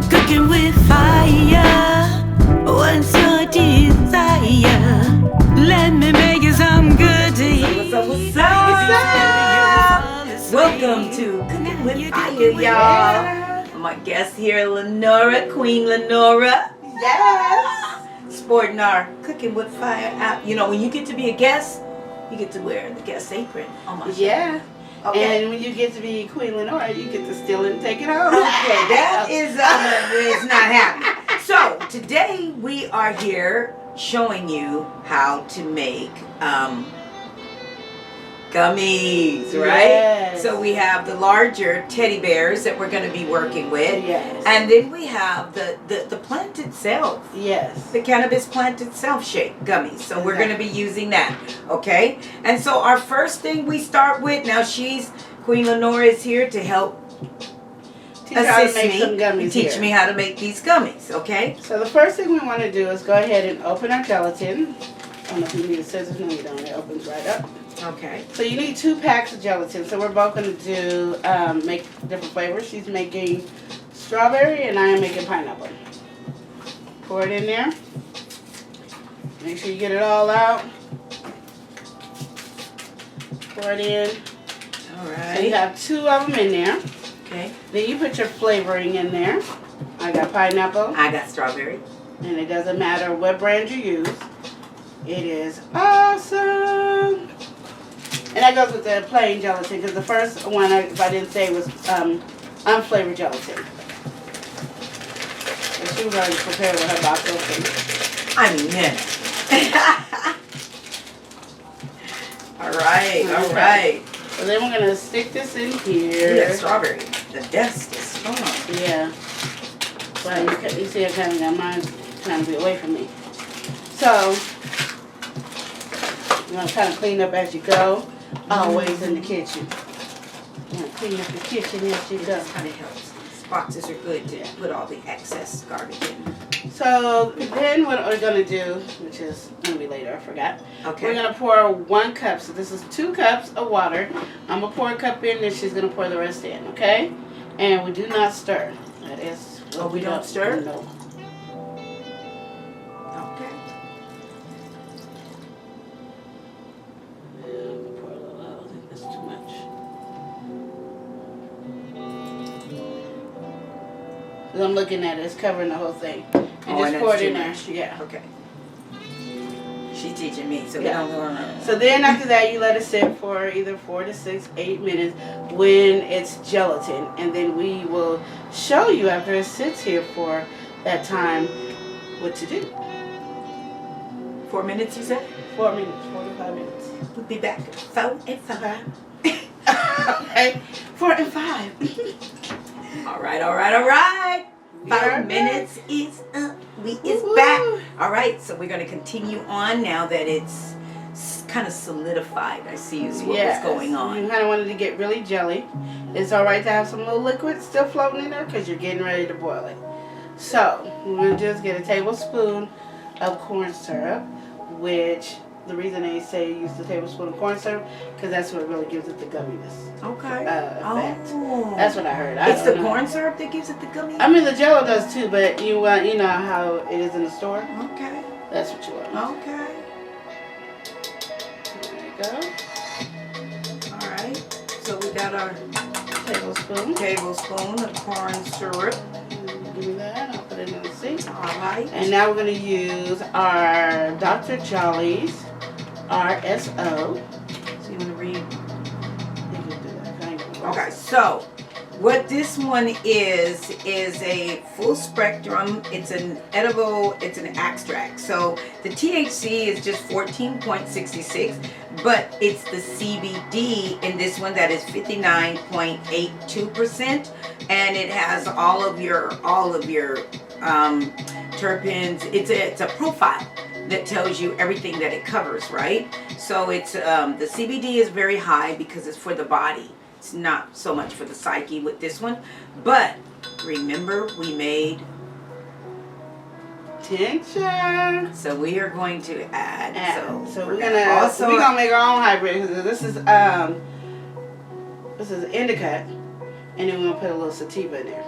Cooking with fire. What's your desire? Let me make you some good to eat. What's up? Welcome to Cooking with Fire, y'all. My guest here, Lenora, Queen Lenora. Yes. Sporting our Cooking with Fire app. You know, when you get to be a guest, you get to wear the guest apron on my show. Yeah. Okay. And when you get to be Queen Lenora, you get to steal it and take it home. Okay, that is it's not happening. So today we are here showing you how to make gummies, right? Yes. So we have the larger teddy bears that we're going to be working with. Yes. And then we have the plant itself. Yes. The cannabis plant itself shaped gummies. So we're going to be Exactly. using that. Okay? And so our first thing we start with, now Queen Lenora is here to help Teach you how to assist make me, some gummies teach here. me how to make these gummies, okay? So the first thing we want to do is go ahead and open our gelatin. I don't know if you need a scissors. No, you don't. It opens right up. Okay. So you need 2 packs of gelatin. So we're both going to do make different flavors. She's making strawberry and I am making pineapple. Pour it in there. Make sure you get it all out. Pour it in. All So you right. have 2 of them in there. Okay. Then you put your flavoring in there. I got pineapple. I got strawberry. And it doesn't matter what brand you use. It is awesome. And that goes with the plain gelatin because the first one, if I didn't say, was unflavored gelatin. And she was already prepared with her box open. I mean, yeah. All right. All right. So then we're going to stick this in Ooh, here. that strawberry. The dust is strong. Yeah. Well, you see I kind of got mine trying to be away from me. So, you're going to kind of clean up as you go. Always in the kitchen. You're going to clean up the kitchen as you go. This kind of helps. These boxes are good to put all the excess garbage in. So, then what we're going to do, which is going to be later, I forgot. Okay. We're going to pour 1 cup. So, this is 2 cups of water. I'm going to pour a cup in, and she's going to pour the rest in, okay? And we do not stir. That is... Oh, we don't stir? No. Okay. Pour a little out. I think that's too much. As I'm looking at it, it's covering the whole thing. And Oh, just and pour it's it in too there. much. Yeah. Okay. She's teaching me, so Yeah. we don't go. So then after that, you let it sit for either 4 to 6, 8 minutes when it's gelatin. And then we will show you after it sits here for that time what to do. 4 minutes, you said? 4 minutes, 4 to 5 minutes. We'll be back. 4 and 5. Okay, 4 and 5. All right, all right, all right. We are 5 minutes is up. We is Woo-hoo. back. All right, so we're going to continue on now that it's kind of solidified. I see is what was going on. You kind of wanted to get really jelly. It's all right to have some little liquid still floating in there because you're getting ready to boil it. So we're going to just get a tablespoon of corn syrup, which the reason they say use the tablespoon of corn syrup because that's what really gives it the gumminess. Okay. Effect. Oh. That's what I heard. It's the don't know. corn syrup that gives it the gummy? I mean, the Jello does too, but you know how it is in the store. Okay. That's what you want. Okay. There you go. All right. So we got our Tablespoon. tablespoon of corn syrup. Give me that. I'll put it in the sink. All right. And now we're going to use our Dr. Jolly's RSO. So you want to read? You can do that kind of. Okay, so what this one is a full spectrum. It's an edible, it's an extract. So the THC is just 14.66, but it's the CBD in this one that is 59.82%, and it has all of your terpenes. It's a profile that tells you everything that it covers, right? So it's the CBD is very high because it's for the body. It's not so much for the psyche with this one. But remember, we made tincture. So we are going to add. So we're gonna make our own hybrid. This is indica, and then we're gonna put a little sativa in there.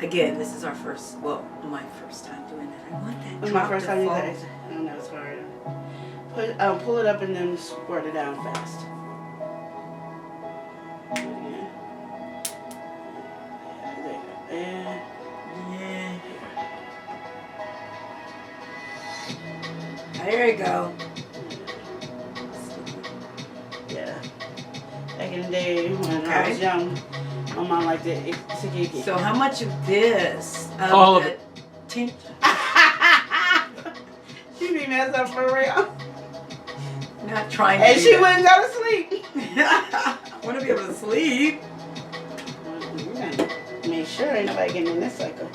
Again, this is our first, well, my first time doing that. I want that. It's my drop first to time fall. using it. I know it's hard. Pull it up and then squirt it down fast. Yeah. There you go. Yeah. Back in the day when I Okay. was young, my mom liked it. So how much of this? All of it. Tint? She be messed up for real. Not trying to. And do she that. wouldn't go to sleep. I want to be able to sleep. Make sure ain't nobody getting in this cycle.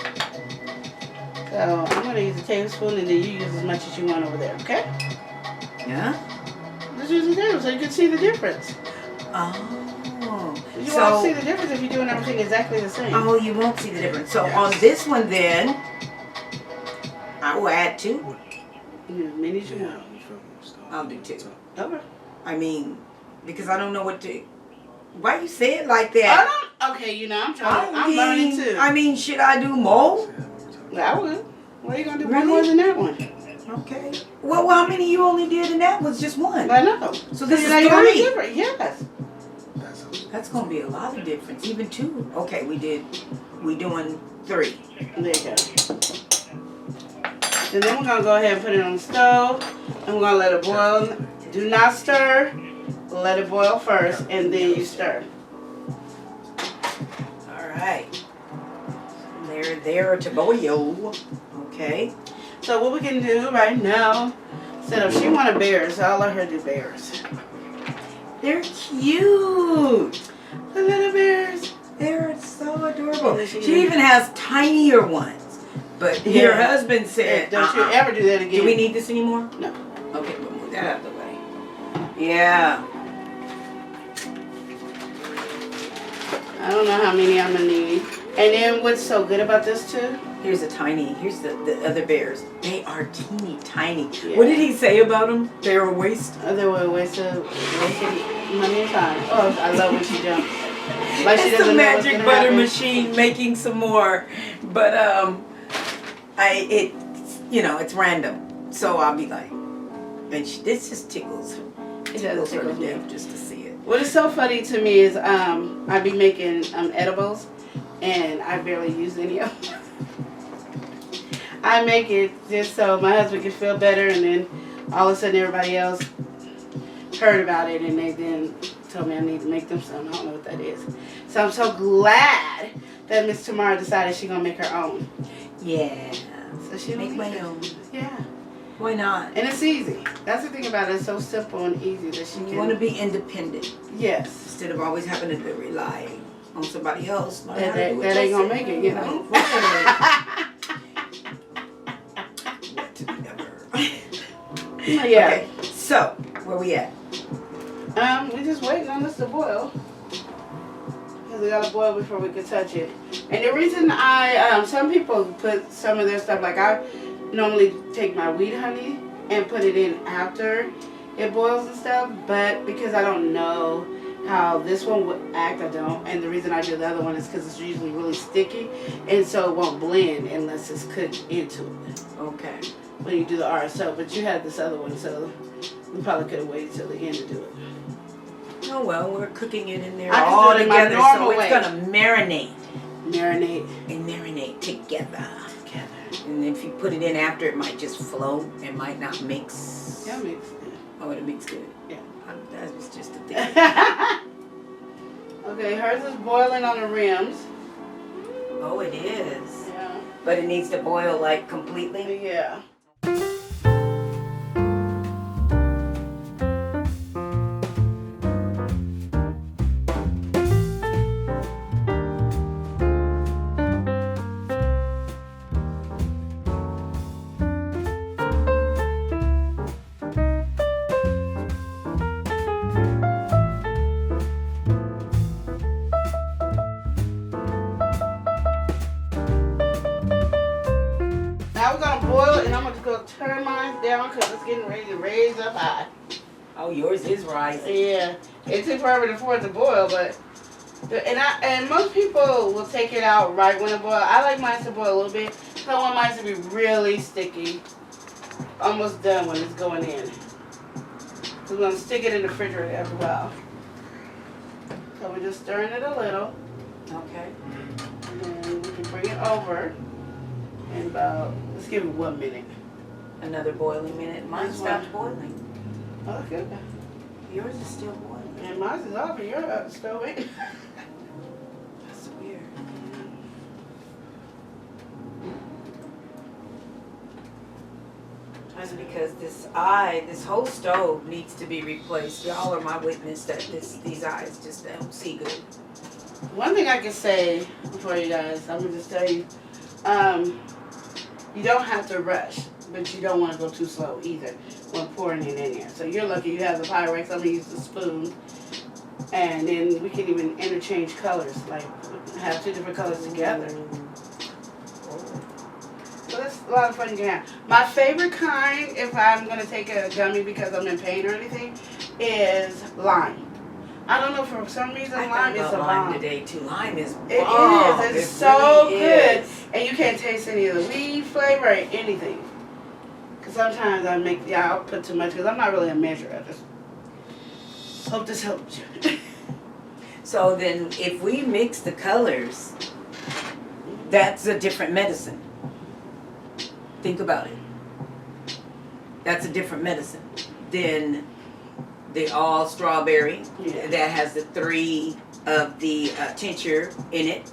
So I'm gonna use a tablespoon and then you use as much as you want over there, okay? Yeah. Just use the tablespoon so you can see the difference. Oh. You won't see the difference if you're doing everything exactly the same. Oh, you won't see the difference. So on this one then, I will add 2. As many as you want. I'll do 2. Okay. I mean, because I don't know what to. Why you say it like that? Okay, I'm learning too. I mean, should I do more? I would. Why are you gonna do Really? more than that one? Okay. Well, how many you only did in that was just 1? I know. So this is Now you're gonna be 3. different. Yes. That's gonna be a lot of difference. Even 2. Okay, we doing 3. There you go. And then we're gonna go ahead and put it on the stove, and we're gonna let it boil. Do not stir. Let it boil first, and then you stir. All right. They're there to boil. Okay. So what we can do right now, instead of she wanted bears, so I'll let her do bears. They're cute. The little bears. They're so adorable. Yeah. She even has tinier ones. But your Yeah. husband said, Don't you ever do that again. Do we need this anymore? No. Okay, we'll move that out of the way. Yeah. I don't know how many I'm gonna need. And then what's so good about this too? Here's the other bears. They are teeny tiny. Yeah. What did he say about them? They're a waste. They were wasted money and time. Oh, I love when she jumps. Like she It's doesn't the know what's magic gonna butter happen. machine making some more. But it's random. So I'll be like, and this just tickles her. It Tickles her to tickles me. death just to see it. What is so funny to me is I be making edibles and I barely use any of them. I make it just so my husband can feel better, and then all of a sudden everybody else heard about it and they then told me I need to make them some. I don't know what that is. So I'm so glad that Miss Tamara decided she's gonna make her own. Yeah. So she Make my it. own. Yeah. Why not? And it's easy. That's the thing about it. It's so simple and easy that she You can. want to be independent Yes. instead of always having to rely on somebody else. Learn how to That do it ain't gonna yourself. make it, you know. What to never. Yeah. Okay, so where we at? We're just waiting on this to boil. Because we gotta boil before we can touch it. And the reason some people put some of their stuff, like I normally take my weed honey and put it in after it boils and stuff, but because I don't know how this one would act, I don't. And the reason I do the other one is because it's usually really sticky, and so it won't blend unless it's cooked into it. Okay. When you do the RSO, but you had this other one, so we probably could have waited till the end to do it. Oh well, we're cooking it in there I just all do it in my together, so normal it's way. gonna marinate Marinate and marinate together. together. And if you put it in after, it might just float. It might not mix. Yeah, mix Oh, it makes good. Yeah. That was just a thing. it. Okay, hers is boiling on the rims. Oh, it is. Yeah. But it needs to boil like completely. Yeah. Now we're gonna boil it, and I'm gonna go turn mine down because it's getting ready to raise up high. Oh, yours is rising. Yeah, it took forever for it to boil, but And most people will take it out right when it boils. I like mine to boil a little bit. I want mine to be really sticky. Almost done when it's going in. So we're going to stick it in the refrigerator as well. So we're just stirring it a little. Okay. And then we can bring it over in about, let's give it 1 minute. Another boiling minute. Mine stopped boiling. Oh, that's good. Yours is still boiling. And mine is off and yours still waiting. That's weird. That's because this whole stove needs to be replaced. Y'all are my witness that these eyes just don't see good. One thing I can say for you guys, I'm going to just tell you, you don't have to rush, but you don't want to go too slow either when pouring it in there. So you're lucky you have the Pyrex. I'm going to use the spoon. And then we can even interchange colors, like have 2 different colors together. So that's a lot of fun you can have. My favorite kind, if I'm going to take a gummy because I'm in pain or anything, is lime. I don't know, for some reason lime is a bomb. Today too. Lime is bomb. It is. It's so good. And you can't taste any of the weed flavor or anything. Because sometimes I'll put too much because I'm not really a measurer. I just hope this helps you. So then if we mix the colors, that's a different medicine. Think about it. That's a different medicine than the all strawberry that has the 3 of the tincture in it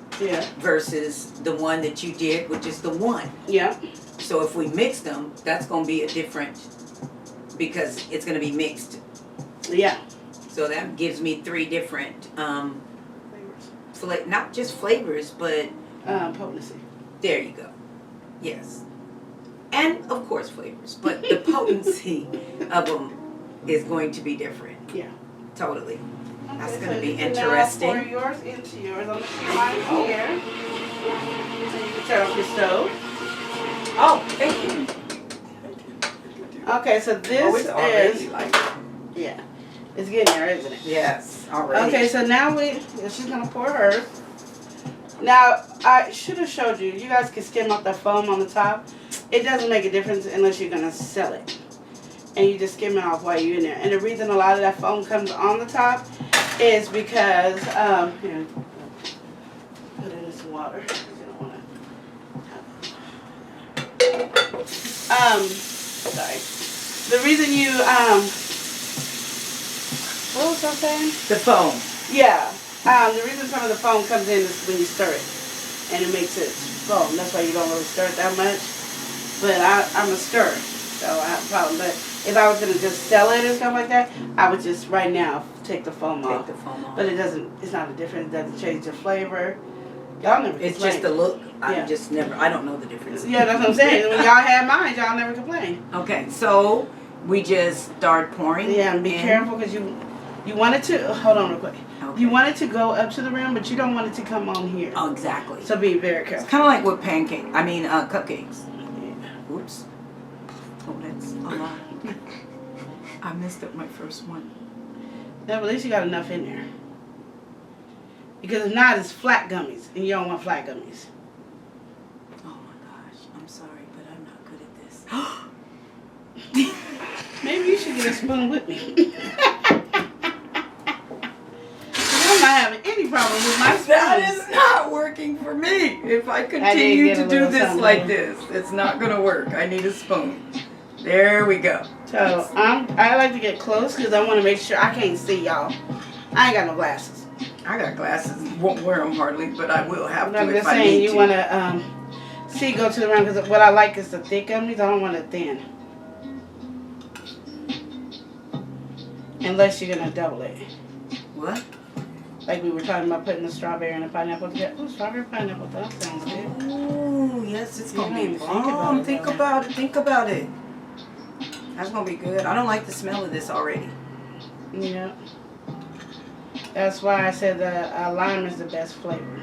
versus the one that you did, which is the 1. Yeah. So if we mix them, that's going to be a different, because it's going to be mixed. Yeah. So that gives me 3 different, not just flavors, but potency. There you go. Yes. And of course flavors, but the potency of them is going to be different. Yeah. Totally. Okay, That's going so to be you can interesting. Now pour yours into yours. I'm going to keep mine here. And you can turn off your stove. Oh, thank you. Okay, so this it's already is like, yeah, it's getting there, isn't it? yes, already. Okay, so now she's gonna pour hers. Now I should have showed you. You guys can skim off the foam on the top. It doesn't make a difference unless you're gonna sell it, and you just skim it off while you're in there. And the reason a lot of that foam comes on the top is because here, put it in some water. You don't wanna. Sorry. The reason you, what was I saying? The foam. Yeah. The reason some of the foam comes in is when you stir it. And it makes it foam. That's why you don't really stir it that much. But I'm a stirrer, so I have a problem. But if I was going to just sell it and stuff like that, I would just right now take the foam off. Take the foam off. But it's not a difference. It doesn't change the flavor. Y'all never It's complain. just the look. Yeah. I don't know the difference. Yeah, that's what I'm saying. When y'all had mine, y'all never complain. Okay, so we just start pouring. Yeah, and be careful because you want it to, hold on real quick. Okay. You want it to go up to the rim, but you don't want it to come on here. Oh, exactly. So be very It's careful. kind of like with cupcakes. Yeah. Oops. Oh, that's a lot. I messed up my first one. Yeah, but at least you got enough in there. Because if not, it's flat gummies, and you don't want flat gummies. Oh my gosh, I'm sorry, but I'm not good at this. Maybe you should get a spoon with me. I'm not having any problem with my spoon. That is not working for me. If I continue to do this like this, it's not going to work. I need a spoon. There we go. So I like to get close because I want to make sure I can't see y'all. I ain't got no glasses. I got glasses. Won't wear them hardly, but I will have to I'm if just I saying need you to. want to see go to the round because what I like is the thick gummies. I don't want it thin. Unless you're going to double it. What? Like we were talking about putting the strawberry and the pineapple together. Ooh, strawberry pineapple. That sounds good. Ooh, yes, it's going to be think about bomb. it, Think though. about it. Think about it. That's going to be good. I don't like the smell of this already. Yeah. That's why I said that lime is the best flavor.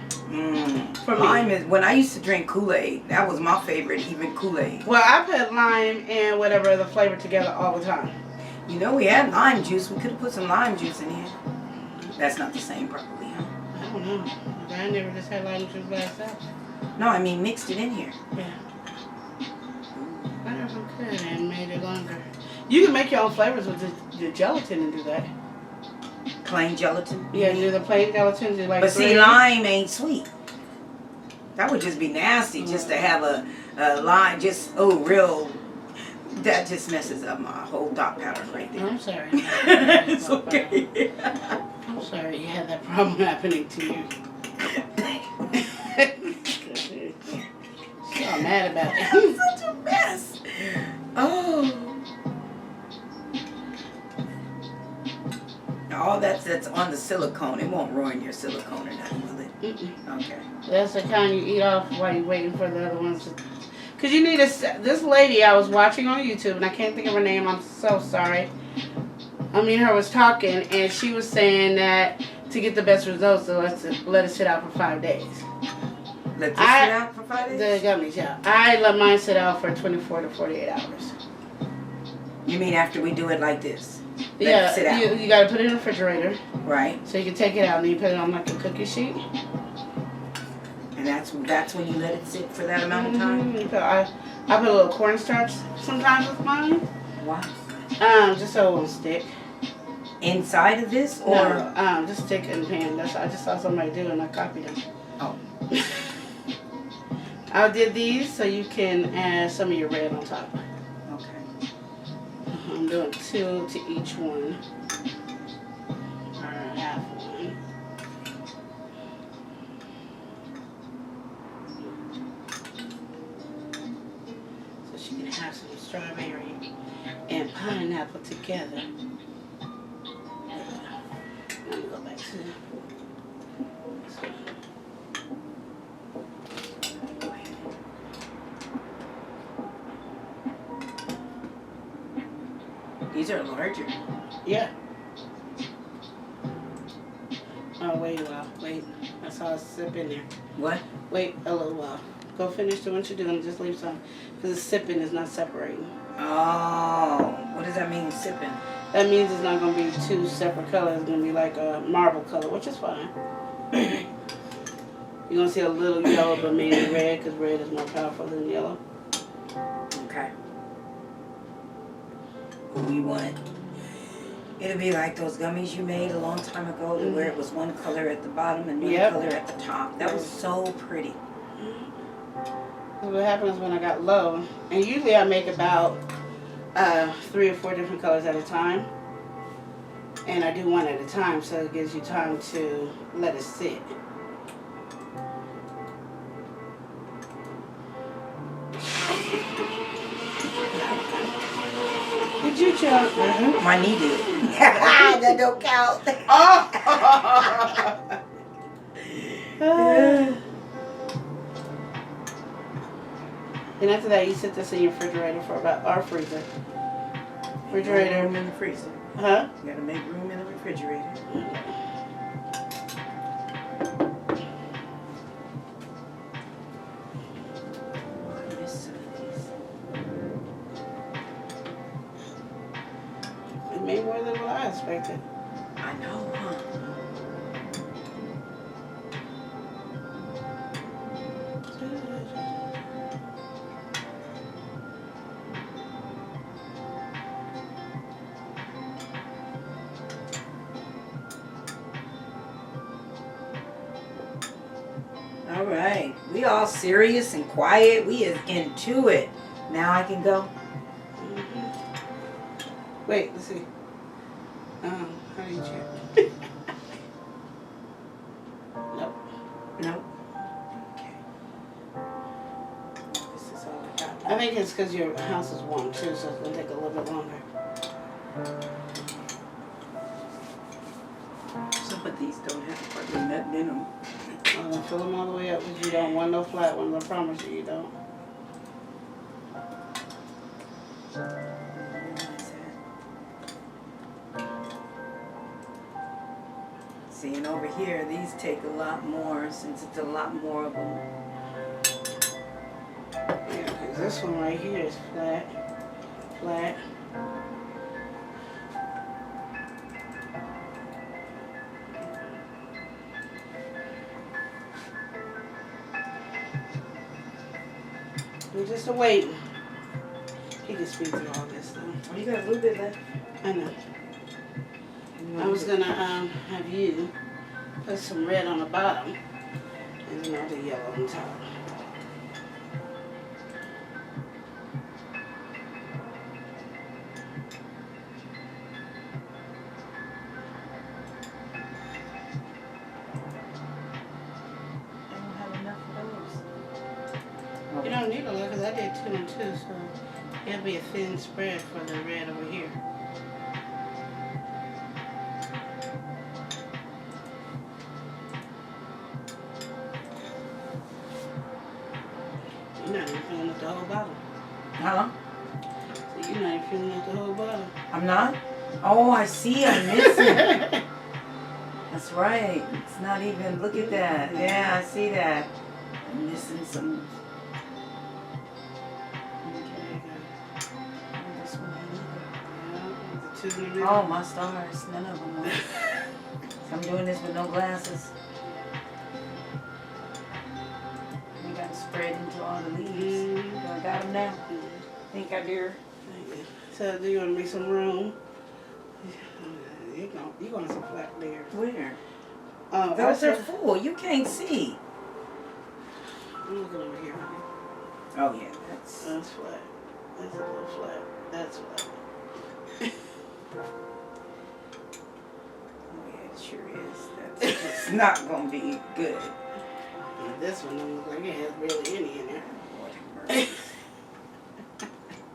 For me. Lime is, when I used to drink Kool-Aid, that was my favorite, even Kool-Aid. Well, I put lime and whatever the flavor together all the time. You know, we had lime juice. We could have put some lime juice in here. That's not the same probably, huh? I don't know. I never just had lime juice by itself. No, I mean mixed it in here. Yeah. I never could and made it longer. You can make your own flavors with the gelatin and do that. Plain gelatin? Yeah, do the plain gelatin. Do like but see, lime ain't sweet. That would just be nasty just to have a lime, just, real. That just messes up my whole dot pattern right there. I'm sorry. It's okay. I'm sorry you had that problem happening to you. So I'm mad about it. I'm such a mess. Oh. All that's on the silicone. It won't ruin your silicone or nothing, will it? Okay. That's the kind you eat off while you're waiting for the other ones to... Because you need this lady I was watching on YouTube, and I can't think of her name. I'm so sorry. I mean, her was talking, and she was saying that to get the best results, so let it sit out for 5 days. Let this sit out for 5 days? The gummies, yeah. I let mine sit out for 24 to 48 hours. You mean after we do it like this? Yeah, you got to put it in the refrigerator. Right. So you can take it out, and then you put it on like a cookie sheet. And that's when you let it sit for that amount of time? I put a little cornstarch sometimes with mine. Why? Just so it won't stick. Inside of this, or no, just stick it in the pan. I just saw somebody do it and I copied them. Oh. I did these so you can add some of your red on top. Okay. I'm doing 2 to each one. Or half one. So she can have some strawberry and pineapple together. Let me go back to this. These are larger. Yeah. Oh, wait a while. Wait. I saw a sip in there. What? Wait a little while. Go finish doing what you're doing. Just leave some. Because the sipping is not separating. Oh. What does that mean, sipping? That means it's not going to be 2 separate colors. It's going to be like a marble color, which is fine. You're going to see a little yellow, but mainly red, because red is more powerful than yellow. Okay. We want... It'll be like those gummies you made a long time ago, where it was one color at the bottom and one color at the top. That was so pretty. What happens when I got low, and usually I make about 3 or 4 different colors at a time, and I do one at a time, so it gives you time to let it sit. Did you jump? Mm-hmm. My knee did. That don't count. And after that, you sit this in your refrigerator for about, or freezer. Refrigerator. Room in the freezer. Huh? You gotta make room in the refrigerator. It made more than what I expected. I know, huh? All right, we all serious and quiet. We is into it. Now I can go. Wait, let's see. How do you check? Nope. Nope. Okay. This is all I got. I think it's because your house is warm too, so it's gonna take a little bit longer. Some of these don't have hardly nothing in them. I'm gonna fill them all the way up because you don't want no flat ones. I promise you, you don't. See, and over here, these take a lot more since it's a lot more of them. Yeah, because this one right here is flat, flat. We're just waiting. He can speak through all this though. Oh, you got a little bit left. I know. I was gonna have you put some red on the bottom and then all the yellow on top. You don't need a lot because I did 2 and 2, so it'll be a thin spread for the red over here. You're not even filling up the whole bottle. Huh? So you're not even filling up the whole bottle. I'm not? Oh, I see. I'm missing. That's right. It's not even. Look at that. Yeah, I see that. I'm missing some. Oh, my stars. None of them work. I'm doing this with no glasses. We got to spread into all the leaves. I got them now. Think I do. So do you want to make some room? You're going to some flat there. Where? Those are full. You can't see. I'm looking over here. Oh, yeah. That's flat. That's a little flat. That's flat. Oh, yeah, it sure is. It's not going to be good. This one don't look like it has really any in there.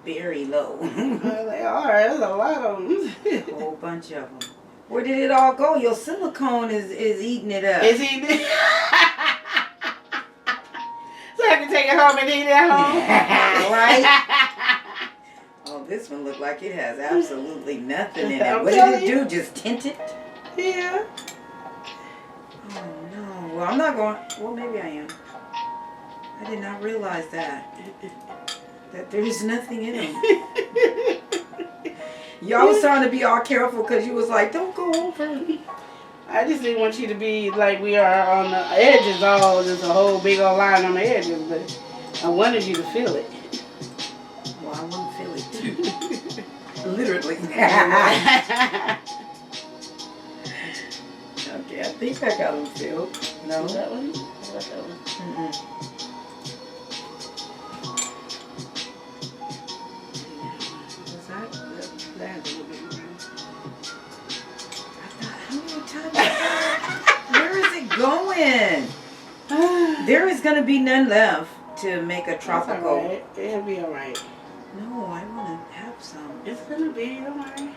Very low. They are. There's a lot of them. A whole bunch of them. Where did it all go? Your silicone is eating it up. Is eating it? So I can take it home and eat it at home? Right? Oh, this one looked like it has absolutely nothing in it. I'm What did telling it you. do? Just tint it? Yeah. Oh, no. Well, I'm not going. Well, maybe I am. I did not realize that there's nothing in them. Y'all was trying to be all careful because you was like, don't go over. I just didn't want you to be like we are on the edges. Oh, there's a whole big old line on the edges, but I wanted you to feel it. Well, I want to feel it too. Literally. Okay, I think I got them filled. No. That one? What about that one? Mm-mm. That's a little bit How many times? Where is it going? There is going to be none left to make a tropical. All right. It'll be alright. No, I want to have some. It's gonna be, don't worry.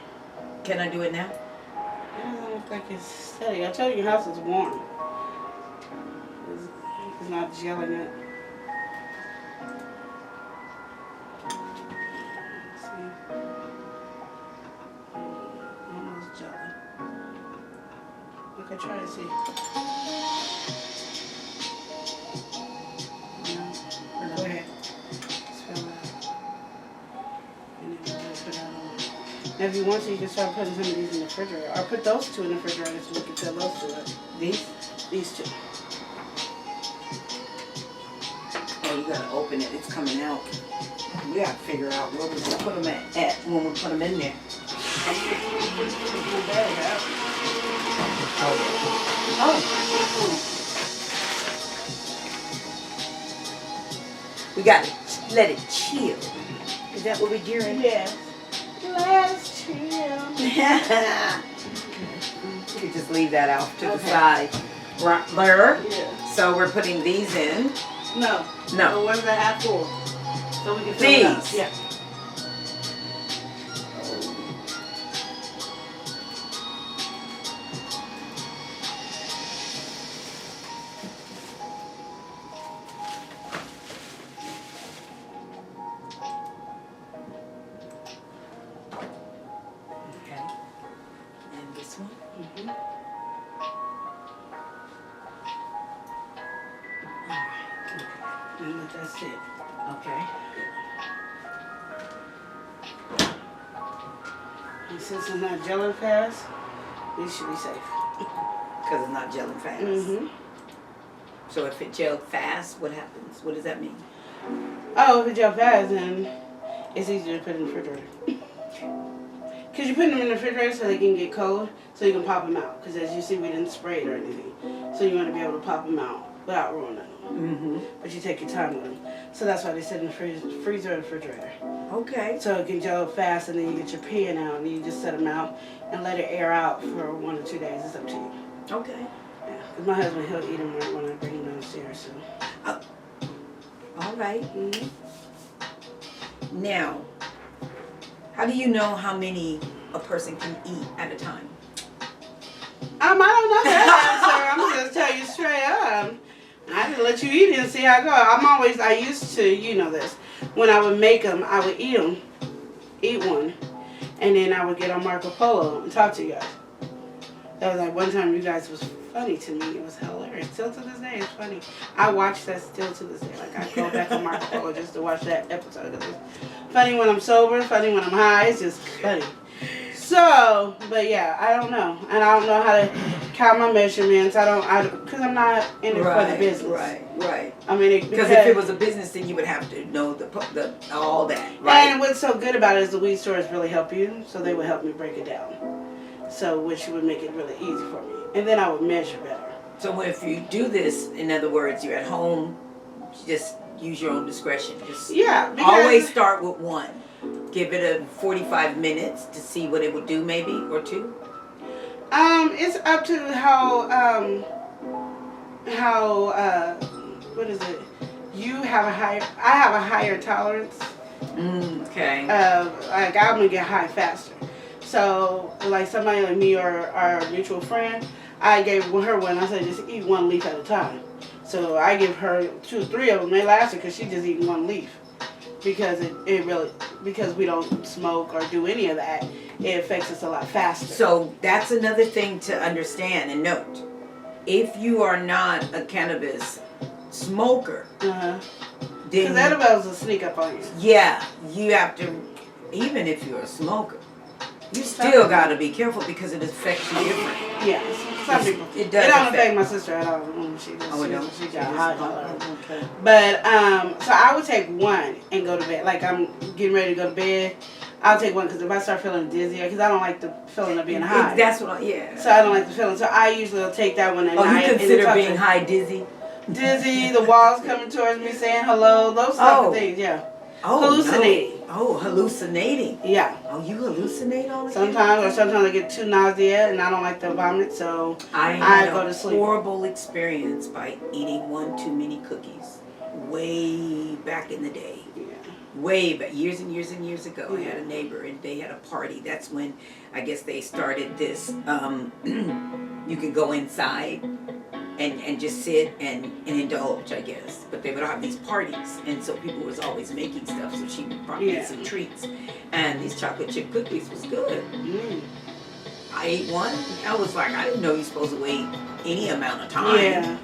Can I do it now? It doesn't look like it's steady. I told you your house is warm. It's not gelling it. Let's see. Almost gelling. Okay, try to see. Go ahead. Just fill it out. And then we'll just put it on. Now, if you want to, you can start putting some of these in the refrigerator. Or put those 2 in the refrigerator so we can fill those 2 up. These? These 2. Oh, you got to open it. It's coming out. We got to figure out where we're going to put them at when we put them in there. Oh. We got to let it chill. Is that what we're doing? Yeah. Let's chill. You could just leave that out to the side. Right there. Yeah. So we're putting these in. No. No. So where's the half full? So we can fill it up. These. Yeah. Okay. And this one. Mm-hmm. And that's it. Okay. And since it's not gelling fast, we should be safe. Because it's not gelling fast. Mm-hmm. So if it gelled fast, what happens? What does that mean? Oh, if it gel fast, then it's easier to put in the refrigerator. Because you put them in the refrigerator so they can get cold, so you can pop them out. Because as you see, we didn't spray it or anything. So you want to be able to pop them out without ruining them. Mm-hmm. But you take your time with them. So that's why they sit in the freezer or the refrigerator. Okay. So it can gel fast, and then you get your pen out, and you just set them out and let it air out for 1 or 2 days. It's up to you. Okay. Yeah. Because my husband, he'll eat them when I bring him downstairs. So. All right. Mm-hmm. Now, how do you know how many a person can eat at a time? I don't know that answer. I'm gonna just tell you straight up. I just let you eat it and see how it goes. I used to, you know this. When I would make them, I would eat one, and then I would get on Marco Polo and talk to you guys. That was like one time you guys was funny to me. It was hilarious. Still to this day, it's funny. I watch that still to this day. Like I go back on Marco Polo just to watch that episode. It's funny when I'm sober, funny when I'm high. It's just funny. So, but yeah, I don't know, and I don't know how to count my measurements. Because I'm not in it for the business. Right. I mean, because if it was a business, then you would have to know the all that. Right. And what's so good about it is the weed stores really help you, so they would help me break it down. So, which would make it really easy for me, and then I would measure better. So if you do this, in other words, you're at home, just use your own discretion. Just always start with one. Give it a 45 minutes to see what it would do, maybe, or 2. It's up to how what is it? I have a higher tolerance. Okay. Like I'm gonna get high faster. So like somebody like me or our mutual friend, I gave her one. I said just eat 1 leaf at a time. So I give her 2 or 3 of them. They last her because she just eating 1 leaf. Because because we don't smoke or do any of that, it affects us a lot faster. So that's another thing to understand and note. If you are not a cannabis smoker, then because edibles will sneak up on you. Yeah, you have to. Even if you're a smoker, you still got to be careful because it affects you different. Yes, some people. It does. It don't affect my sister at all. She got high tolerance. Okay. But so I would take 1 and go to bed. Like I'm getting ready to go to bed, I'll take 1 because if I start feeling dizzy, because I don't like the feeling of being high. That's what. So I don't like the feeling. So I usually will take that one at night. You consider being high dizzy? Dizzy, the walls coming towards me, saying hello, those type of things. Yeah. Hallucinating. No. Oh, hallucinating. Yeah. Oh, you hallucinate all the time? Sometimes I get too nauseous and I don't like to vomit, so I go to sleep. Horrible experience by eating 1 too many cookies. Way back in the day. Yeah. Way back, years and years and years ago. Yeah. I had a neighbor and they had a party. That's when I guess they started this. You could go inside and just sit and indulge, I guess. But they would have these parties, and so people was always making stuff, so she brought me some treats. And these chocolate chip cookies was good. I ate 1. I was like, I didn't know you're supposed to wait any amount of time. Yeah.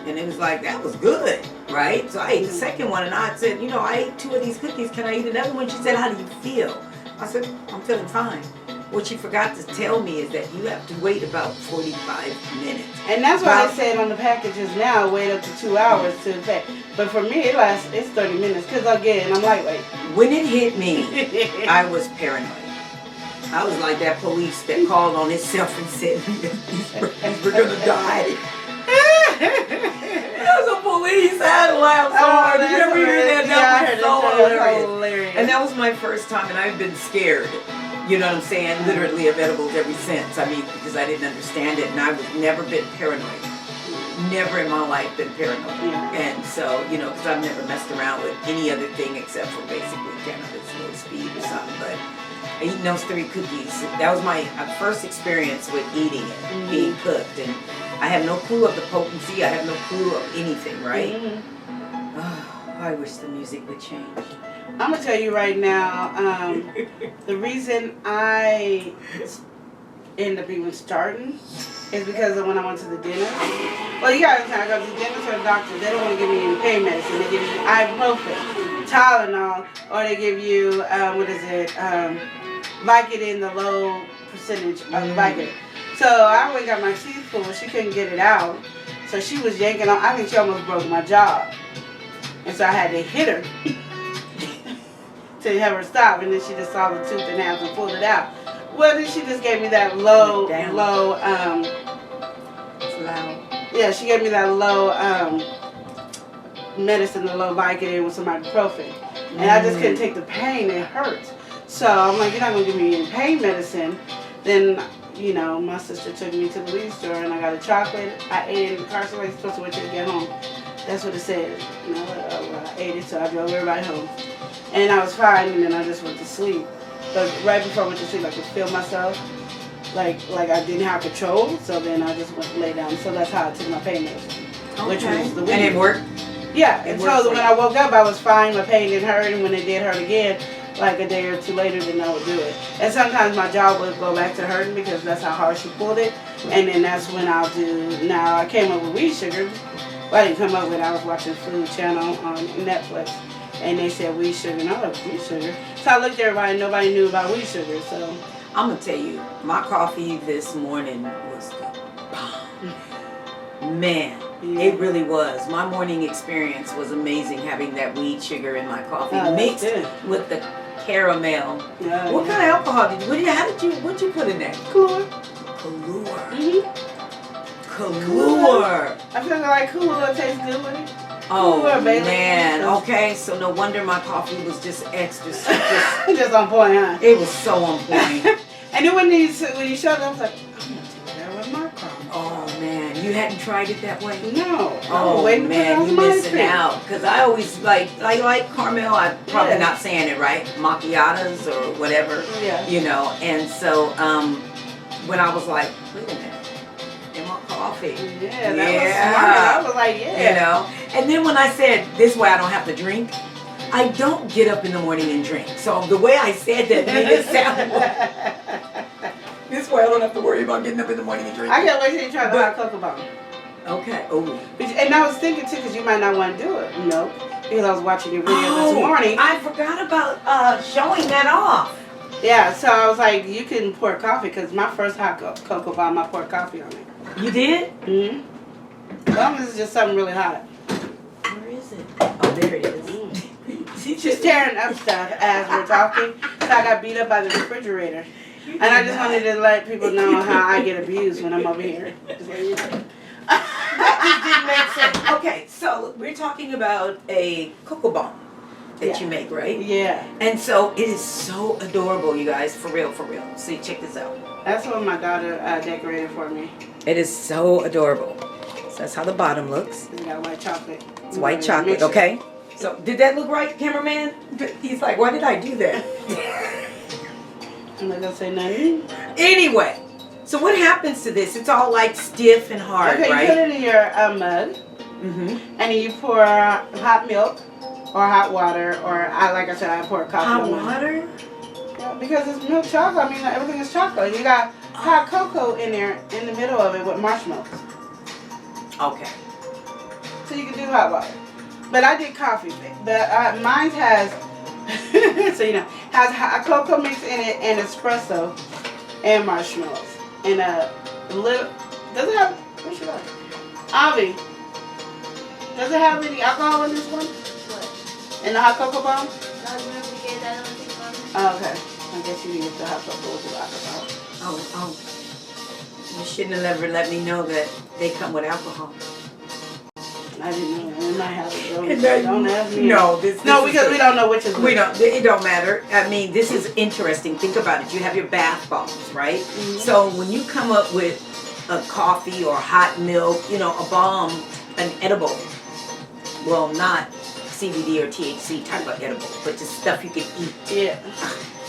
And it was like, that was good, right? So I ate the second one, and I said, I ate 2 of these cookies. Can I eat another one? She said, how do you feel? I said, I'm feeling fine. What she forgot to tell me is that you have to wait about 45 minutes. And that's why they said on the packages now, wait up to 2 hours to pack. But for me, it's 30 minutes because, again, I'm lightweight. When it hit me, I was paranoid. I was like that police that called on himself and said, we're going to die. There's a police. I had to laugh so hard. Did you ever hear that? That was so hilarious. And that was my first time, and I've been scared. You know what I'm saying? Literally of edibles ever since. I mean, because I didn't understand it, and I've never been paranoid. Never in my life been paranoid. And so, because I've never messed around with any other thing except for basically cannabis, a little speed or something. But eating those 3 cookies, that was my first experience with eating it, being cooked. And I have no clue of the potency. I have no clue of anything, right? Oh, I wish the music would change. I'm going to tell you right now, the reason I end up even starting is because of when I went to the dentist. Well, you got to understand, I go to the dentist or the doctor. They don't want to give me any pain medicine. They give you ibuprofen, Tylenol, or they give you, Vicodin, the low percentage of Vicodin. So I went and got my teeth pulled. She couldn't get it out. So she was yanking on. I think she almost broke my jaw. And so I had to hit her to have her stop, and then she just saw the tooth in half and pulled it out. Well, then she just gave me that low, It's loud. yeah, she gave me that low medicine, the low Vicodin with some ibuprofen. And I just couldn't take the pain, it hurts. So I'm like, you're not going to give me any pain medicine. Then, you know, my sister took me to the weed store and I got a chocolate. I ate it in the car, so I was supposed to wait till I get home. That's what it said. You know, I ate it, so I drove everybody home. And I was fine, and then I just went to sleep. But right before I went to sleep, I could feel myself like I didn't have control. So then I just went to lay down. So that's how I took my pain medicine, which was the weed. And it worked? Yeah, and so when I woke up, I was fine. My pain didn't hurt, and when it did hurt again, like a day or two later, then I would do it. And sometimes my jaw would go back to hurting because that's how hard she pulled it. And then that's when I'll do. Now I came up with weed sugar. Well, I didn't come up with it. I was watching Food Channel on Netflix, and they said weed sugar, and I was like, weed sugar. So I looked at everybody, and nobody knew about weed sugar. So I'm gonna tell you, my coffee this morning was the bomb. Man. yeah. It really was. My morning experience was amazing having that weed sugar in my coffee mixed with the caramel. Yeah, What kind of alcohol did you? What'd you put in there? Kahlua. Kahlua. Kahlua. I feel like Kahlua tastes good with it. Oh Kahlua, baby. man. Okay, so no wonder my coffee was just extra. Just on point, huh? It was so on point. And then when you showed up, I was like, I'm gonna take that with my coffee. Oh man, you hadn't tried it that way? No. Oh man, you're missing out. Cause I always like caramel. I'm probably not saying it right. Macchiatos or whatever. Yeah. You know, and so when I was like, wait a minute, in my coffee. Yeah, that was smart. I was like, yeah. You know, and then when I said this way, I don't have to drink. I don't get up in the morning and drink. So the way I said that made it sound. This way I don't have to worry about getting up in the morning and drinking. I can't wait till you try the hot cocoa bomb. Okay. Oh. And I was thinking too, because you might not want to do it. No. Because I was watching your video this morning. I forgot about showing that off. Yeah, so I was like, you can pour coffee, because my first hot cocoa bomb, I poured coffee on it. You did? Mm-hmm. Gummies is just something really hot. Where is it? Oh, there it is. She's tearing up stuff as we're talking. So I got beat up by the refrigerator. And I just wanted to let people know how I get abused when I'm over here. Just let you know. That just didn't make sense. Okay, so we're talking about a cocoa bomb that you make, right? Yeah. And so it is so adorable, you guys, for real, for real. See, check this out. That's what my daughter decorated for me. It is so adorable. So that's how the bottom looks. We got white chocolate. It's white chocolate, okay? So did that look right, cameraman? He's like, why did I do that? I'm not gonna say nothing. Anyway, so what happens to this? It's all like stiff and hard, okay, right? you put it in your mug, and then you pour hot milk or hot water, or like I said, I pour coffee. Hot water? Yeah, because it's milk chocolate. I mean, everything is chocolate. You got hot cocoa in there in the middle of it with marshmallows. Okay. So you can do hot water. But I did coffee. Mine has, so you know, has hot cocoa mix in it and espresso and marshmallows. And a little, does it have, what should I? Avi, does it have any alcohol in this one? What? In the hot cocoa bomb? No, you remember we gave that on the bomb? Oh, okay. I guess you need the hot cocoa with the alcohol. Oh. You shouldn't have ever let me know that they come with alcohol. I didn't know. We might have it. Don't ask me. No, because we don't know which is which. We don't. It don't matter. I mean, this is interesting. Think about it. You have your bath bombs, right? Mm-hmm. So when you come up with a coffee or hot milk, you know, a bomb, an edible. Well, not CBD or THC type of edible, but just stuff you can eat. Yeah.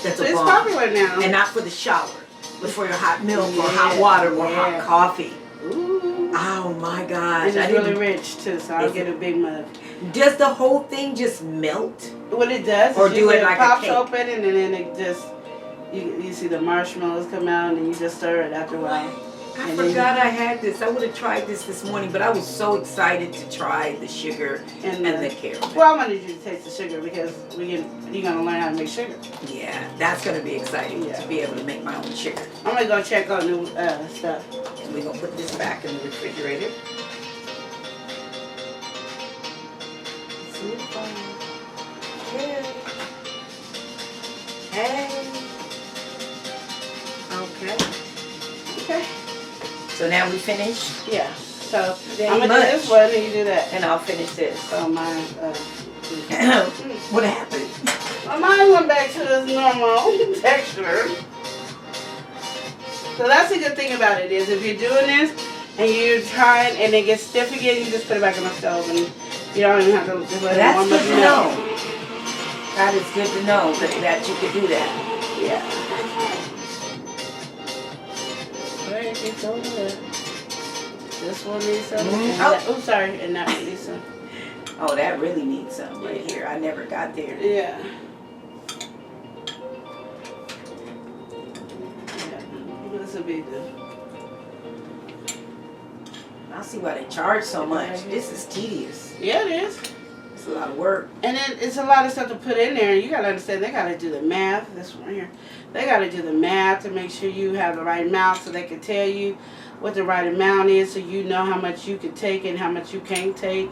That's So a it's bomb. popular now. And not for the shower, but for your hot milk or hot water or hot coffee. Ooh. Oh my gosh. And it's really rich too, so I'll get a big mug. Does the whole thing just melt? What it does Or is do it like a pops cake? open and then it just, you see the marshmallows come out and you just stir it after a while. I forgot I had this. I would have tried this morning, but I was so excited to try the sugar and the caramel. Well, I wanted you to taste the sugar because you're going to learn how to make sugar. Yeah, that's going to be exciting to be able to make my own sugar. I'm going to go check out new stuff. And we're going to put this back in the refrigerator. Hey. Okay. Okay. So now we finished, Yeah. So Very I'm gonna much. do this one and you do that. and I'll finish this. So mine. What happened? Mine went back to its normal texture. So that's the good thing about it is if you're doing this and you're trying and it gets stiff again, you just put it back on the stove and you don't even have to let it That's warm good up to enough. know. That is good to know that you could do that. Yeah. Alright, it's over there. This one needs some. Oh, sorry, and that one needs some. Oh, that really needs some right here. I never got there. Yeah. This will be the. I see why they charge so much. This is tedious. Yeah, it is. It's a lot of work. And then it's a lot of stuff to put in there. You gotta understand, they gotta do the math. This one right here. They gotta do the math to make sure you have the right amount so they can tell you what the right amount is so you know how much you can take and how much you can't take.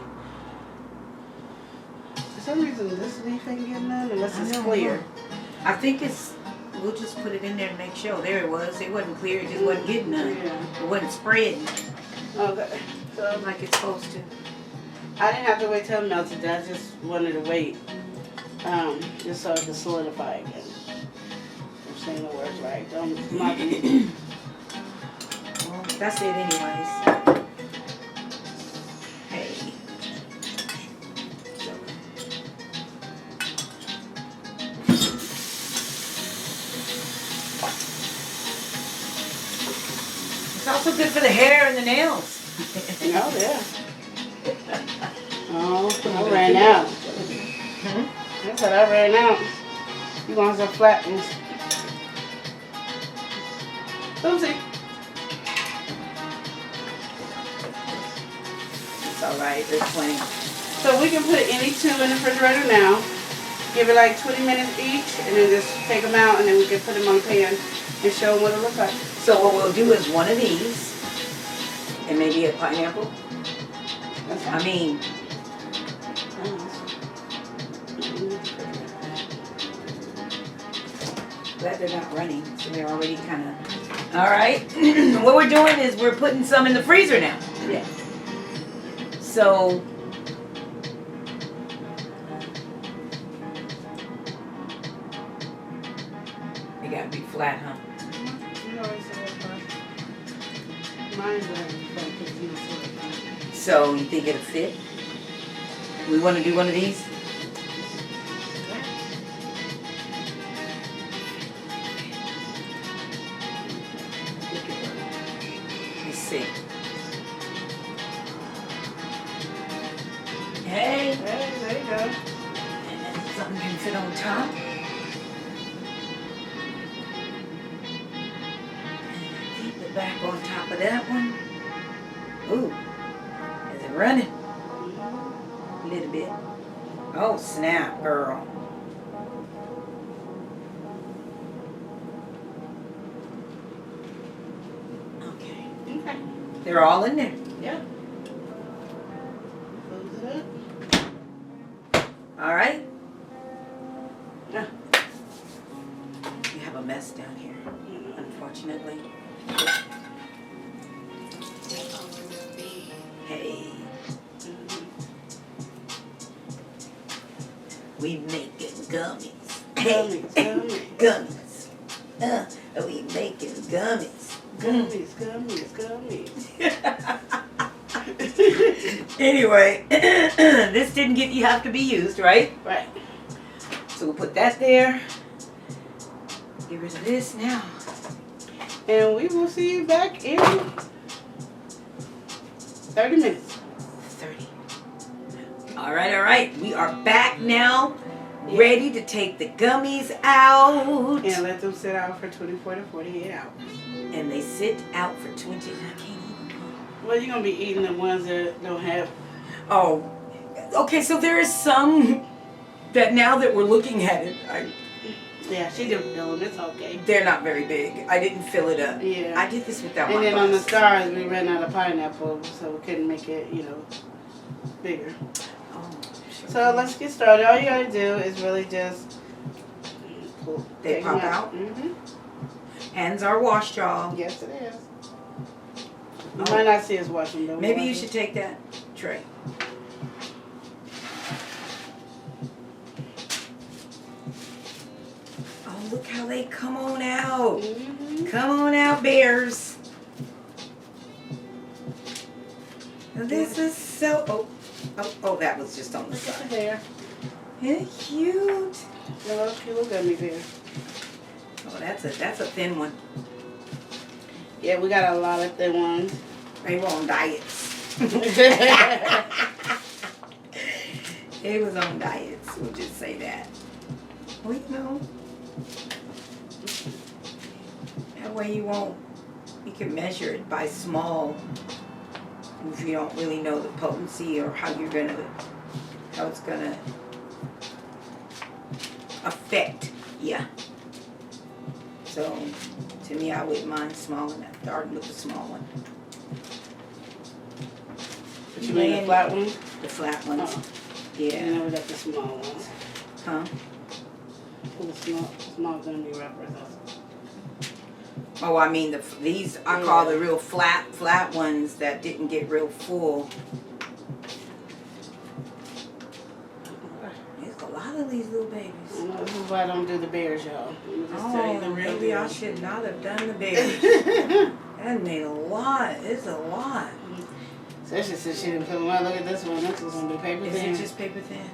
For some reason, this leaf ain't getting none unless it's clear. I think it's, we'll just put it in there and make sure. There it was. It wasn't clear. It just wasn't getting none. Yeah. It wasn't spreading Okay. So, like it's supposed to. I didn't have to wait till it melted. I just wanted to wait. Just so it could solidify again. I'm saying the words right. Don't mock me. Well, that's it anyways. Hey. It's also good for the hair and the nails. Oh, yeah. Oh, I ran out. I said I ran out. You want some flat ones? Oopsie. It's alright, there's plenty. So we can put any two in the refrigerator now. Give it like 20 minutes each, and then just take them out, and then we can put them on the pan and show them what it looks like. So what we'll do is one of these, and maybe a pineapple. That's I mean, glad they're not running, so they're already kind of. All right. What we're doing is we're putting some in the freezer now. Yeah. So. They gotta be flat, huh? You always say that part. Mine's like you know, So you think it'll fit? We want to do one of these? Let's see. Hey. Hey, there you go. And then something can fit on top. Keep the back on top of that one. Ooh. Is it running? A little bit. Oh, snap, girl. Okay. Okay. They're all in there. Yeah. Close it up. All right. Yeah. You have a mess down here, unfortunately. Hey. We making gummies. Gummies, gummies. Gummies. We making gummies. Gummies, gummies, gummies. Anyway, this didn't get you have to be used, right? Right. So we'll put that there. Get rid of this now. And we will see you back in 30 minutes. 30. All right. We are back now. Ready to take the gummies out. And let them sit out for 24 to 48 hours. And they sit out for 20. I can't eat. Well, you're going to be eating the ones that don't have. Oh, okay. So there is some that now that we're looking at it, Yeah, she didn't fill them. It's okay. they're not very big. I didn't fill it up. Yeah. I did this without And my then on the box. stars, we ran out of pineapple, so we couldn't make it, bigger. Oh, sure. So let's get started. All you gotta do is really just pull. They pop out? Mm-hmm. Hands are washed, y'all. Yes, it is. You might not see us washing them. Maybe you should take that tray. Oh, look how they come on out. Mm-hmm. Come on out, bears. This is so... Oh, that was just on the Look at the side. bear. Isn't it cute? Little cute little gummy bear. Oh, that's a thin one. Yeah, we got a lot of thin ones. They were on diets. They was on diets. We'll just say that. Well, you know, that way you can measure it by small. If you don't really know the potency or how it's gonna affect you. So, to me, I wouldn't mind small enough. Starting with the small one. But you mean the flat ones? The flat ones. Oh. Yeah. You know we got the small ones. Huh? The small gummy represents. Oh, I mean these I call the real flat ones that didn't get real full. There's a lot of these little babies. I know, this is why I don't do the bears, y'all. Just tell you the real maybe deal. I should not have done the bears. That made a lot. It's a lot. Especially since she didn't put them out. Look at this one. This is gonna be paper Is thin. it just paper thin?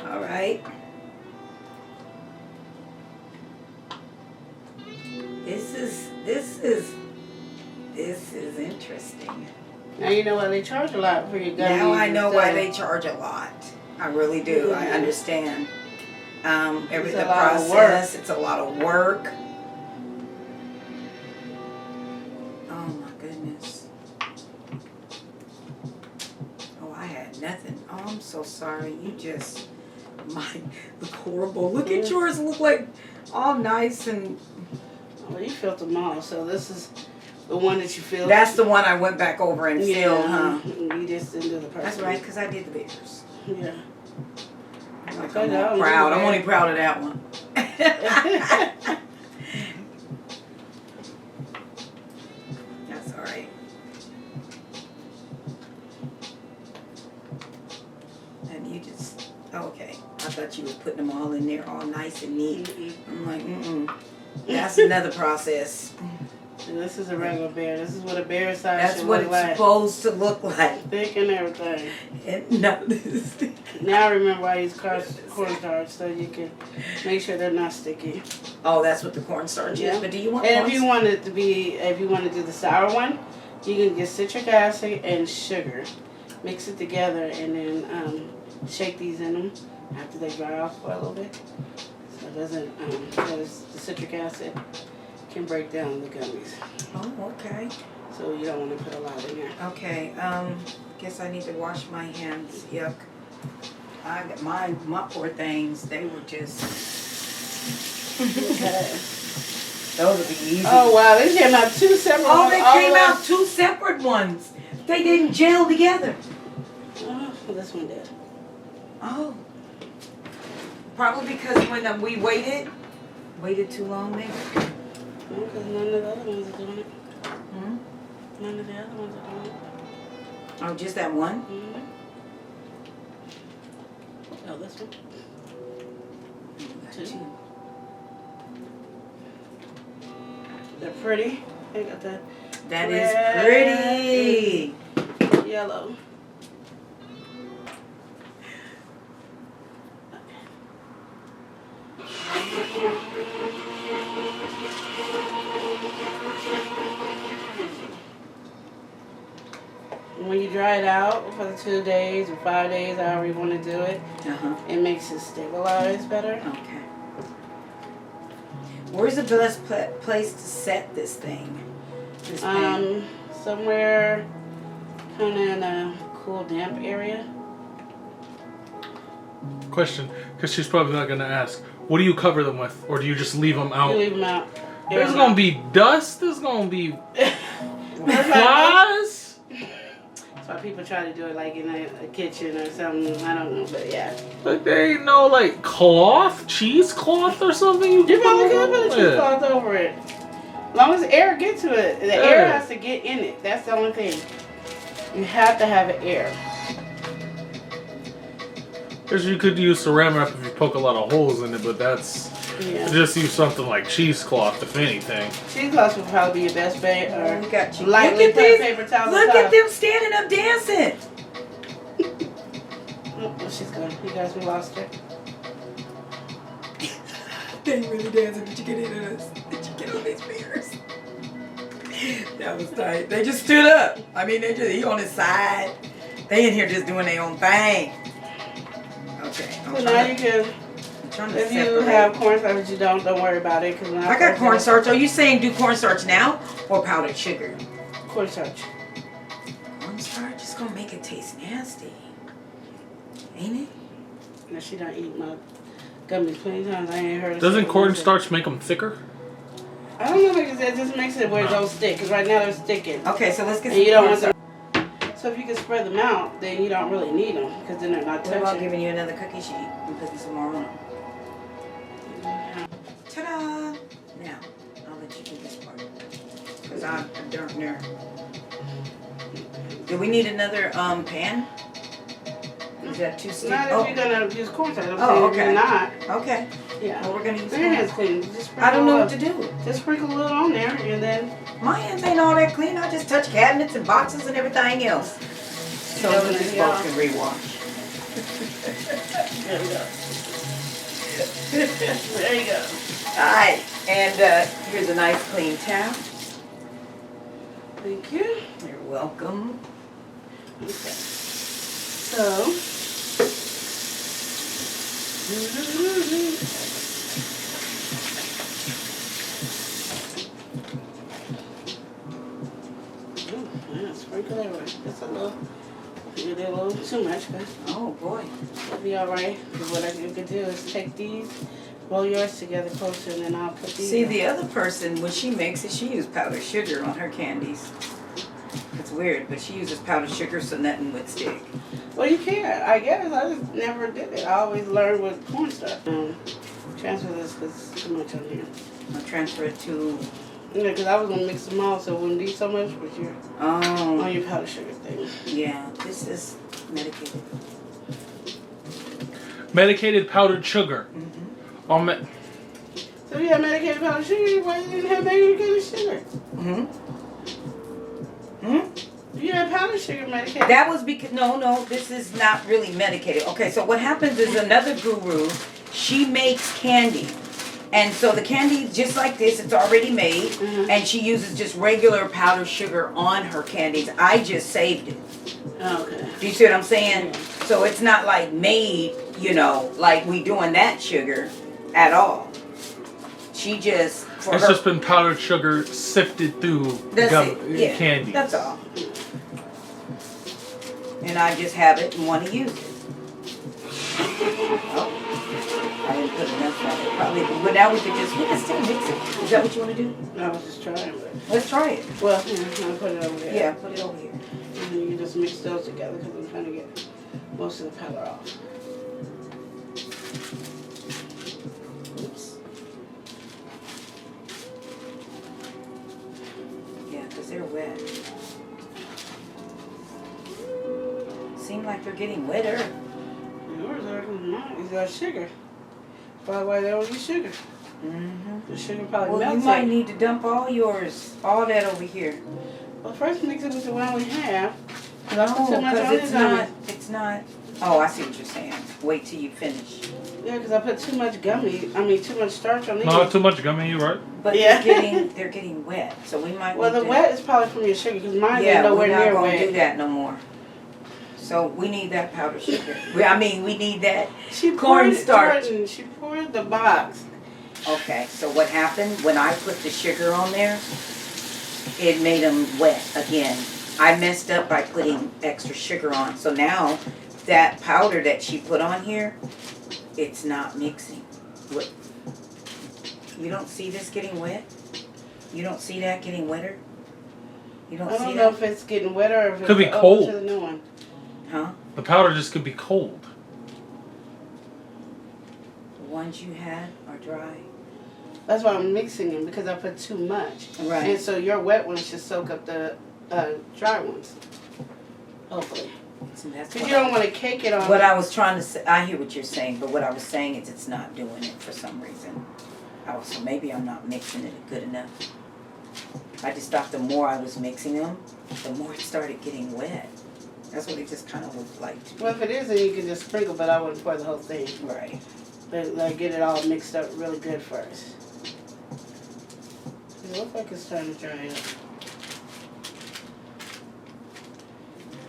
All right. This is interesting. Now you know why they charge a lot for your gummies. Now I know and why stuff. they charge a lot. I really do. I understand. The lot of process. It's a lot of work. Oh my goodness. Oh, I had nothing. Oh, I'm so sorry. You just look horrible. Look at yours. Look like all nice and. Well, you filled them all, so this is the one that you filled. That's the one I went back over and filled, huh? You just didn't do the person. That's right, because I did the bears. Yeah. Like, I'm all proud. I'm only proud of that one. That's all right. And you just, okay. I thought you was putting them all in there all nice and neat. I'm like, That's another process. And this is a regular bear. This is what a bear size That's should what look it's like. supposed to look like. Thick and everything. And no, this is thick. Now I remember I use cornstarch so you can make sure they're not sticky. Oh, that's what the cornstarch is. But do you want? And if you want it to be, if you want to do the sour one, you can get citric acid and sugar, mix it together, and then shake these in them after they dry off for a little bit. So it doesn't, because the citric acid can break down the gummies. Oh, okay. So you don't want to put a lot in there. Okay. Guess I need to wash my hands. Yuck. I got my poor things. They were just. Those would be easy. Oh wow, they came out two separate ones. Oh, they came out two separate ones. They didn't gel together. Oh, this one did. Oh. Probably because when we waited too long, maybe. No, because none of the other ones are doing it. Hmm? None of the other ones are doing it. Oh, just that one? Mm-hmm. Oh, this one. Two. They're pretty. They got the That red, is pretty. yellow. When you dry it out for the 2 days or 5 days, however you want to do it, it makes it stabilize better. Okay. Where's the best place to set this thing? This pen? Somewhere kind of in a cool, damp area. Question, because she's probably not going to ask. What do you cover them with? Or do you just leave them out? You leave them out. There's gonna be dust. There's gonna be flies. That's why people try to do it like in a kitchen or something. I don't know, but yeah. Like there ain't no like cloth, cheesecloth or something. You probably could put a it. cheesecloth over it. As long as air gets to it. The air has to get in it. That's the only thing. You have to have air. Because you could use saran wrap if you poke a lot of holes in it, but that's just use something like cheesecloth if anything. Cheesecloth would probably be your best bet. Or We got you. lightly Look put at these. paper towels Look on at top. them standing up dancing. Oh, she's gone. You guys, we lost her. They ain't really dancing. Did you get into this? Did you get on these mirrors? That was tight. They just stood up. I mean, he on his side. They in here just doing their own thing. Okay. So now you can, if you have cornstarch that you don't worry about it. Cause I got cornstarch. Are you saying do cornstarch now or powdered sugar? Cornstarch. Cornstarch is gonna make it taste nasty, ain't it? No, she don't eat my gummies plenty of times. I ain't heard. Doesn't cornstarch make them thicker? I don't know because it just makes it where it don't stick. Cause right now they're sticking. Okay, so let's get And some you don't want cornstarch. So if you can spread them out, then you don't really need them because then they're not What about touching. giving you another cookie sheet and putting some more on them? Ta-da! Now, I'll let you do this part. Because I'm a dark nerd. Do we need another pan? Is that too sticky? Not if Oh, you're gonna use cornstarch. I'm Oh, saying if okay. you're not. okay. Yeah. Well, we're going to use Your hands corn. clean. Just I don't know what to do. do. Just sprinkle a little on there and then. My hands ain't all that clean. I just touch cabinets and boxes and everything else. So this box can rewash. There we go. There you go. Alright, and here's a nice clean towel. Thank you. You're welcome. Okay. So. Ooh, yeah, sprinkle everywhere. Just a little. You did a little too much, but Oh boy. it'll be alright. What I could do is take these, roll yours together closer, and then I'll put these. See, on. the other person, what she makes is she uses powdered sugar on her candies. It's weird, but she uses powdered sugar so nothing would stick. Well, you can. I guess I just never did it. I always learned with cornstarch. Transfer this because it's too much on here. I'll transfer it to, Yeah, because I was gonna mix them all, so it wouldn't be so much with your on your powdered sugar thing. yeah, this is medicated. Medicated powdered sugar. Mm-hmm. So you have medicated powdered sugar, why you didn't have medicated sugar? Mm-hmm. Hmm? You had powdered sugar medicated. That was because, no, this is not really medicated. Okay, so what happens is another guru, she makes candy. And so the candy, just like this, it's already made. Mhm. And she uses just regular powdered sugar on her candies. I just saved it. Oh, okay. Do you see what I'm saying? So it's not like made, like we doing that sugar at all. She just, for It's her, just been powdered sugar sifted through that's it. Yeah, candy. that's all. And I just have it and want to use it. Oh, I didn't put enough on it. Probably, but now we can still mix it. Is that what you want to do? I was just trying, but Let's try it. well, yeah, I'll put it over there. Yeah, put it over here. And then you just mix those together because I'm trying to get most of the powder off. Oops. Yeah, because they're wet. Seem like they're getting wetter. Yours are mine. It's got sugar. Probably why they don't use sugar. Mm-hmm. The sugar probably Well, you melts might it. need to dump all yours, all that over here. Well, first mix it with the one we have. No, I put too much because on it's it, not, oh, I see what you're saying. Wait till you finish. Yeah, because I put too much too much starch on these. Not too much gummy, you right? But Yeah. they're getting wet, so we might Well, need the to, wet is probably from your sugar because mine is yeah, we're nowhere not near going wet. to do that no more. So we need that powdered sugar. we need that. She Cornstarch. Jordan, she poured the box. Okay, so what happened when I put the sugar on there, it made them wet again. I messed up by putting extra sugar on. So now that powder that she put on here, it's not mixing. You don't see this getting wet? You don't see that getting wetter? You don't I see don't know that? if it's getting wetter or if it's Could be over cold. to the new one. Huh? The powder just could be cold. The ones you had are dry. That's why I'm mixing them, because I put too much. Right. And so your wet ones should soak up the dry ones. Hopefully. So that's Because what you don't want to cake it on. What I was trying to say, I hear what you're saying, but what I was saying is it's not doing it for some reason. So maybe I'm not mixing it good enough. I just thought the more I was mixing them, the more it started getting wet. That's what it just kind of looked like to me. Well, if it is, then you can just sprinkle, but I wouldn't pour the whole thing. Right. But like get it all mixed up really good first. It looks like it's starting to dry up.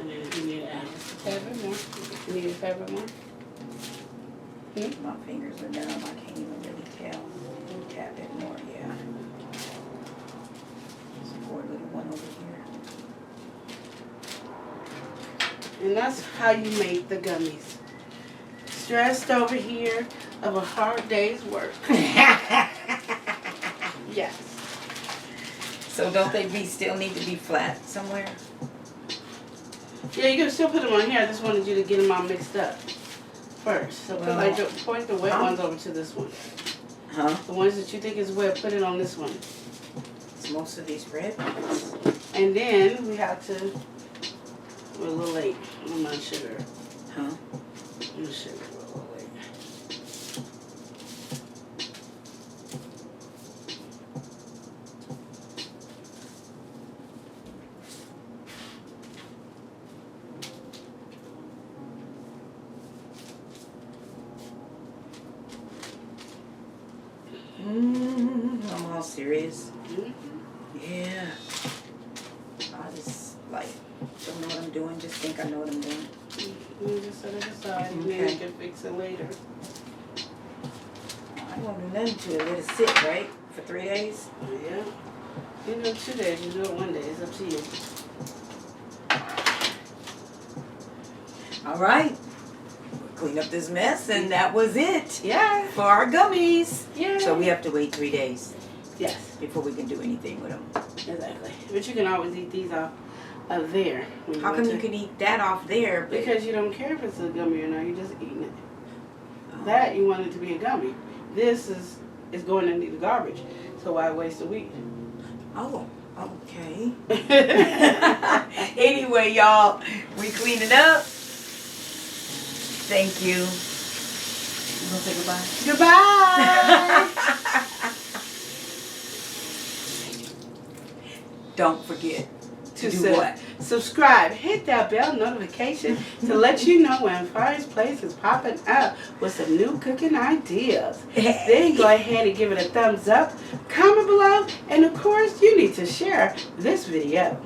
And then you need to add just a tad bit more. You need a tad bit more? My fingers are numb. I can't even really tell. A tad bit more, yeah. There's a poor little one over here. And that's how you make the gummies. Stressed over here of a hard day's work. Yes. So don't they still need to be flat somewhere? Yeah, you can still put them on here. I just wanted you to get them all mixed up first. So point the wet ones over to this one. Huh? The ones that you think is wet, put it on this one. It's most of these red ones. And then we have to, we're a little late on my sugar. Huh? My sugar, we're a little late. I'm all serious. Mm-hmm. Yeah. I just like don't know what I'm doing. Just think I know what I'm doing. You just set it aside and then Okay. you can fix it later. I won't do nothing to it. Let it sit, right? For 3 days. Yeah. You do it 2 days, you do it 1 day. It's up to you. All right. We'll clean up this mess, and that was it. Yeah. For our gummies. Yeah. So we have to wait 3 days Yes, before we can do anything with them. exactly. But you can always eat these off of there. when How want come to. you can eat that off there? But Because you don't care if it's a gummy or not, you're just eating it. That you want it to be a gummy. This is going into the garbage. So why waste a week? Oh, okay. Anyway, y'all, we cleaned it up. Thank you. You gonna say goodbye? Goodbye! Don't forget to do say- what? Subscribe. Hit that bell notification to let you know when F.I.Y.A's Place is popping up with some new cooking ideas. Then go ahead and give it a thumbs up, comment below, and of course, you need to share this video.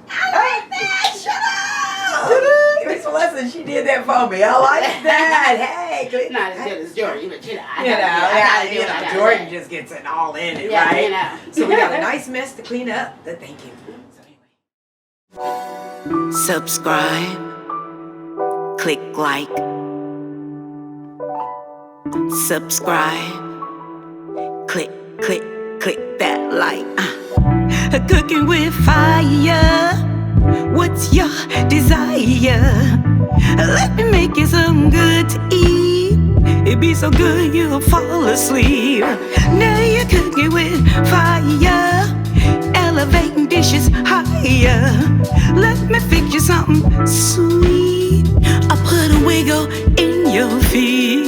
I like that. Shut up. Miss Lesson, she did that for me. I like that. Hey, Not as good as Jordan, but you know, Jordan just gets it all in it, Yeah, right? you know. So we got a nice mess to clean up. But thank you. So anyway. Subscribe, click like, subscribe, click that like. Cooking with fire, what's your desire? Let me make you some good to eat. It be so good you'll fall asleep. Now you're cooking with fire, elevating dishes higher. Let me fix you something sweet. I put a wiggle in your feet.